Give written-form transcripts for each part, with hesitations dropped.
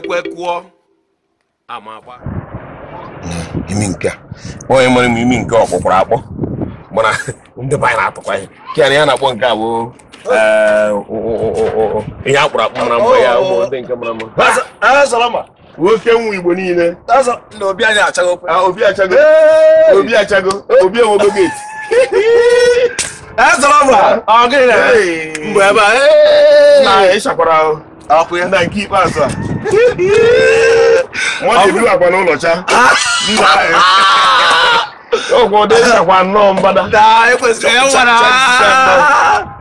kwekụọ amagba imi nke onye mara m imi nke ọkpọkwara akpọ mana ndị banyị na-atụkwa ihe ke na ya na-akpọ nke a bụ ihe akpụrụ akpụ mara mma ya ụmụ ndị nke mara mma salama nwoke nwe Igbo niile obi anyị achago obi achago obi enwego gate salama ọ gịnị na mgbe ebe na ịchakwara akwụ ya na nke ikpeazụ a nwa na-ebu akwa n'ụlọ cha ọgwụ ụdị ịchakwa nnọọ mbada ekwesịrị ya nwara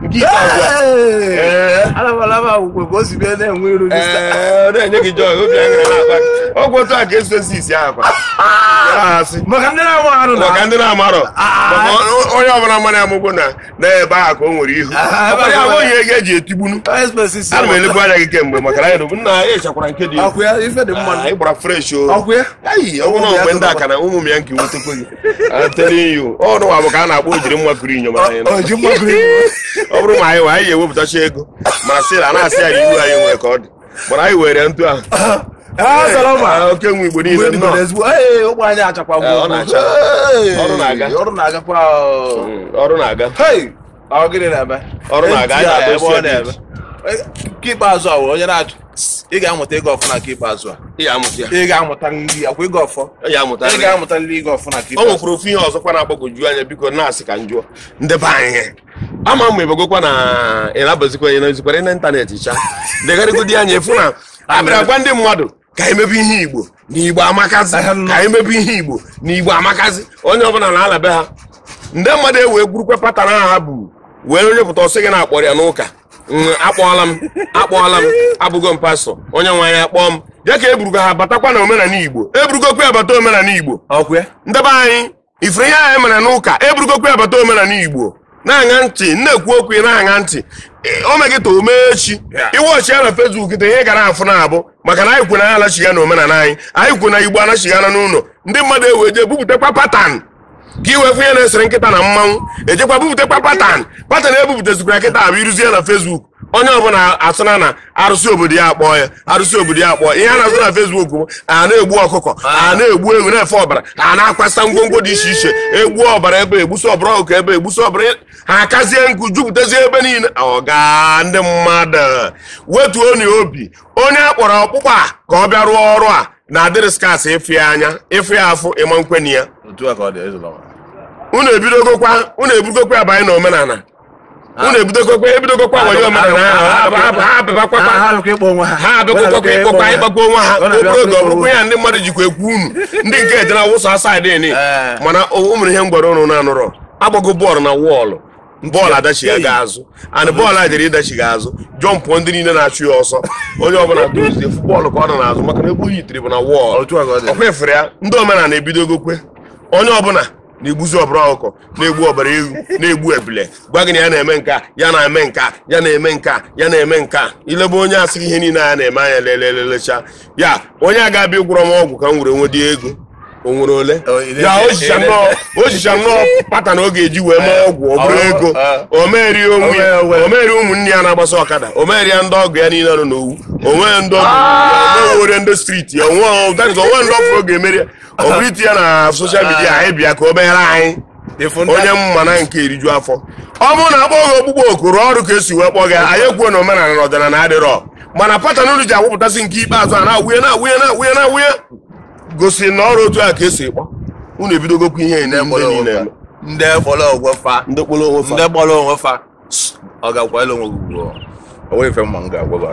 nke ikpeazụ a alaba ukwe ka o si bịa na-enwe iru na-enye gị joy obi aṅụrị na-akpa ọgwụ otu a ka esi isi ahụ maka ndị na-amụ arụ na maka ndị na-amarọ maka onye ọbụla mara amụgwụ na ebe ahụ ka o nwere ihu ya abụghị ego eji etigbunu ana m elebu anya gị kemgbe maka na anyị nna ya echakwara nke dị anyị gbara fresh ayi ọgwụ na mgbe ndị aka na ụmụ m ya nke nwetekwe gị ọrụ nwa bụ ka a na-akpọ ojiri nwa kuru inyo ọ bụrụ ma anyị ewepụtacha ego ma sị na na-asị ya iwu anyị nwere ka ọ dị mana anyị were ntụ ahụ oke nwe Igbo niile ọrụ na-aga ọrụ na-agakwa ọrụ na-aga nke ikpeazụ a onye na-achụ ị ga-amụta ego ọfụ na nke ikpeazụ a ị ga-amụta nri akwa ego ọfọ ị ga-amụta nri ego ọfụ na nke ọ nwekwara ofu ihe ọzọkwa na-agbagwoju anya biko na-asị ka njụọ ndị be anyị ama m ebegokwa na ị na-abazikwa ihe na-ezikwara n'ịntanetị cha degharịgodi anya efu na abịara gwa ndị mmadụ ka emebe ihe Igbo na Igbo amakazi ka emebe ihe Igbo na Igbo amakazi onye ọbụla na-alabe ha ndị mmadụ ewee gburukwa patana ha bụ wee onye pụta ọsị gị na-akpọrọ ya n'ụka akpọọla m abụgo m pastọ onye nwe anyị akpọọ m ya ka eburugo ha batakwa na omenala Igbo eburugokwa abata omenala Igbo ndị be anyị ifere ihe anyị mere n'ụka eburugokwa abata omenala Igbo na-aṅa ntị na-ekwu okwu na-aṅa ntị o megịta omechi iwọchi ya na Facebook kịta ihe gara afụ na-abụ maka na anyị kwu na ya alachiga na omenala anyị kwu na Igbo anachighana n'ụlọ ndị mmadụ eweje bupụtakwa patan ka iwefu ihe na-esere nkịta na mmanwụ ejekwa bupụtakwa patan ebupụtazikwara nkịta abụ iruzie na Facebook onye ọbụla asụna na arụsị obodo ya akpọọ ya arụsị obodo ya akpọọ ihe a na-azụ na Facebook bụ a na-egbu ọkụkọ a na-egbu ewu na-efe ọbara a na-akwasa ngwongwo dị iche iche egbuo ọbara ebe egbusi ọbara ọkụ ebe egbusi ọbara ha akazie nkụ jupụtazie ebe niile ọga ndị mmadụ wetuo na obi onye akpọrọ ọkpụkpa ka ọ bịa rụọ ọrụ a na-adịrị skas ịfụ ya anya ịfụ ya afụ ịma nkwenị ya unu ebidogokwa abanye na omenala unu ebidogokwa wanye omenala ha abịakwakwa ịkpọkwa ịgbakwa onwe ha obere oge ọ bụrụkwa ya ndị mmadụ jikwa ekwu unu ndị nke ejena wụsọ asaịdị mana o mere ihe mgbara ụnụ na-anụrọ agbago bọọlụ na wọọlụ bọọlụ adachighị azụ and bọọlụ a jere ịdachighị azụ jọmpụọ ndị niile na-achụ ya ọsọ onye ọbụla tozie bọọlụ ka ọ nọ n'azụ maka na egbu hitiri bụ na wọọlụ ọkwa efere ya ndị omenala ebidogokwe onye ọbụla na-egbuzi ọbara ọkụkọ na-egbu ọbara ewu na-egbu ebule gwa gị na ya na-eme nka ya na-eme nka ya na-eme nka ya na-eme nka ilebe onye asịghị ihe niile a na-eme anya lelelecha ya onye a ga-abịa gwụrọ m ọgwụ ka m were nwedị ego o nwere ole ya ochicha nnọọ pata na oge eji wee mee ọgwụ ọ bụrụ ego o meri ụmụnne ya na-agbasa ọkada o meri ya ndị ọgụ ya niile nọ n'owu onwe ndị ọgụ ndị striti onwe ndị ọfụrụ oge emeri ya ọ bụrụ iti ya na soshal midia anyị bịa ka o meghere anyị onye mmana nke eriju afọ ọ bụrụ na akpọ gị ogbugbo oku rụọ ọrụ ka esi wee kpọ gị anyị ekwuo na omenala na ọdịnala adịrọ mana patan unu ji awụpụtasị nke ikpeazụ a na-awụnye gosi na ọrụ otu a ka esi kpọ unu ebidogokwa ihe niile ndị kpọrọ onwe fa ọ ga-akwanyere onwe gị ugwu o nwere ife mma m ga-agwa gị